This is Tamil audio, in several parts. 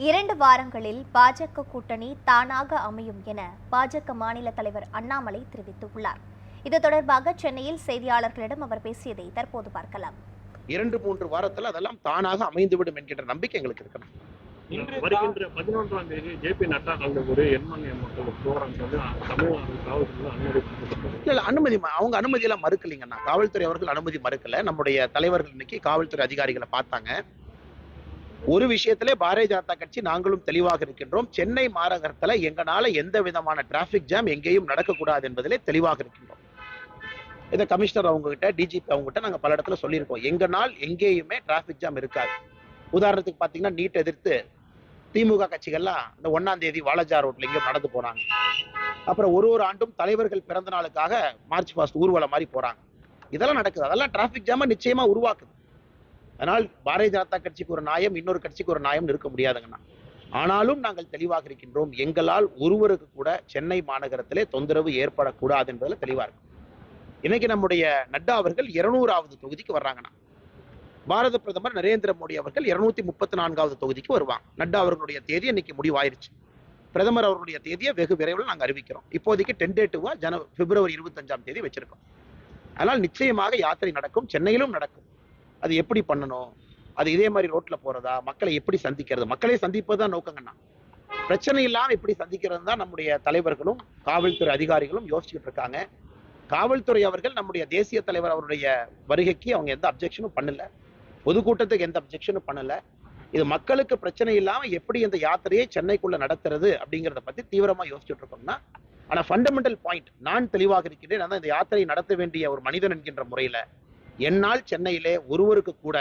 2 வாரங்களில் பாஜக கூட்டணி தானாக அமையும் என பாஜக மாநில தலைவர் அண்ணாமலை தெரிவித்துள்ளார். இது தொடர்பாக சென்னையில் செய்தியாளர்களிடம் அவர் பேசியதை தற்போது பார்க்கலாம். 2-3 வாரத்தில் அதெல்லாம் தானாக அமைந்துவிடும் என்கின்ற நம்பிக்கை எங்களுக்கு இருக்கணும். வருகின்ற 11ஆம் தேதி ஜே.பி. நட்டா அந்த ஒரு எண்மண் மக்கள் ப்ரோக்ராம் தமிழ்நாடு காவல்துறை அனுமதி அவங்க அனுமதியெல்லாம் மறுக்கலைங்கண்ணா. காவல்துறை அவர்கள் அனுமதி மறுக்கல. நம்முடைய தலைவர்கள் இன்னைக்கு காவல்துறை அதிகாரிகளை பார்த்தாங்க. ஒரு விஷயத்திலே பாரதிய ஜனதா கட்சி நாங்களும் தெளிவாக இருக்கின்றோம். சென்னை மாநகரத்தில் எங்களால எந்த விதமான டிராபிக் ஜாம் எங்கேயும் நடக்கக்கூடாது என்பதிலே தெளிவாக இருக்கின்றோம். இதை கமிஷனர் அவங்ககிட்ட, டிஜிபி அவங்ககிட்ட நாங்கள் பல இடத்துல சொல்லியிருக்கோம். எங்கனால் எங்கேயுமே டிராபிக் ஜாம் இருக்காது. உதாரணத்துக்கு பார்த்தீங்கன்னா, நீட் எதிர்த்து திமுக கட்சிகள்லாம் இந்த 1ஆம் தேதி வாலஜா ரோட்ல இங்கே நடந்து போனாங்க. அப்புறம் ஒரு ஆண்டும் தலைவர்கள் பிறந்த நாளுக்காக மார்ச் பாஸ்ட் ஊர்வலம் மாதிரி போறாங்க. இதெல்லாம் நடக்குது. அதெல்லாம் டிராபிக் ஜாம நிச்சயமா உருவாக்குது. அதனால் பாரதிய ஜனதா கட்சிக்கு ஒரு நியாயம், இன்னொரு கட்சிக்கு ஒரு நியாயம் இருக்க முடியாதுங்கண்ணா. ஆனாலும் நாங்கள் தெளிவாக இருக்கின்றோம். எங்களால் ஒருவருக்கு கூட சென்னை மாநகரத்திலே தொந்தரவு ஏற்படக்கூடாது என்பதில் தெளிவா இருக்கும். இன்னைக்கு நம்முடைய நட்டா அவர்கள் 200வது தொகுதிக்கு வர்றாங்கண்ணா. பாரத பிரதமர் நரேந்திர மோடி அவர்கள் 234வது தொகுதிக்கு வருவாங்க. நட்டா அவர்களுடைய தேதி இன்னைக்கு முடிவாயிருச்சு. பிரதமர் அவர்களுடைய தேதியை வெகு விரைவில் நாங்கள் அறிவிக்கிறோம். இப்போதைக்கு டென்டேட்டிவா பிப்ரவரி 25ஆம் தேதி வச்சிருக்கோம். அதனால் நிச்சயமாக யாத்திரை நடக்கும், சென்னையிலும் நடக்கும். அது எப்படி பண்ணணும், அது இதே மாதிரி ரோட்ல போறதா, மக்களை எப்படி சந்திக்கிறது, மக்களை சந்திப்பதுதான் நோக்கங்கண்ணா. பிரச்சனை இல்லாம எப்படி சந்திக்கிறது தான் நம்முடைய தலைவர்களும் காவல்துறை அதிகாரிகளும் யோசிச்சுட்டு இருக்காங்க. காவல்துறை அவர்கள் நம்முடைய தேசிய தலைவர் அவருடைய வருகைக்கு அவங்க எந்த அப்ஜெக்ஷனும் பண்ணல, பொதுக்கூட்டத்துக்கு எந்த அப்ஜெக்ஷனும் பண்ணல. இது மக்களுக்கு பிரச்சனை இல்லாம எப்படி இந்த யாத்திரையை சென்னைக்குள்ள நடத்துறது அப்படிங்கிறத பத்தி தீவிரமா யோசிச்சுட்டு இருக்கோம்னா. ஆனா ஃபண்டமெண்டல் பாயிண்ட் நான் தெளிவாக இருக்கிறேன். அதான் இந்த யாத்திரை நடத்த வேண்டிய ஒரு மனிதன் என்கின்ற முறையில என்னால் சென்னையிலே ஒருவருக்கு கூட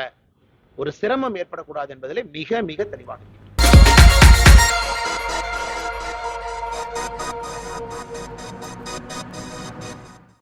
ஒரு சிரமம் ஏற்படக்கூடாது என்பதிலே மிக மிக தெளிவாக இருக்கிறேன்.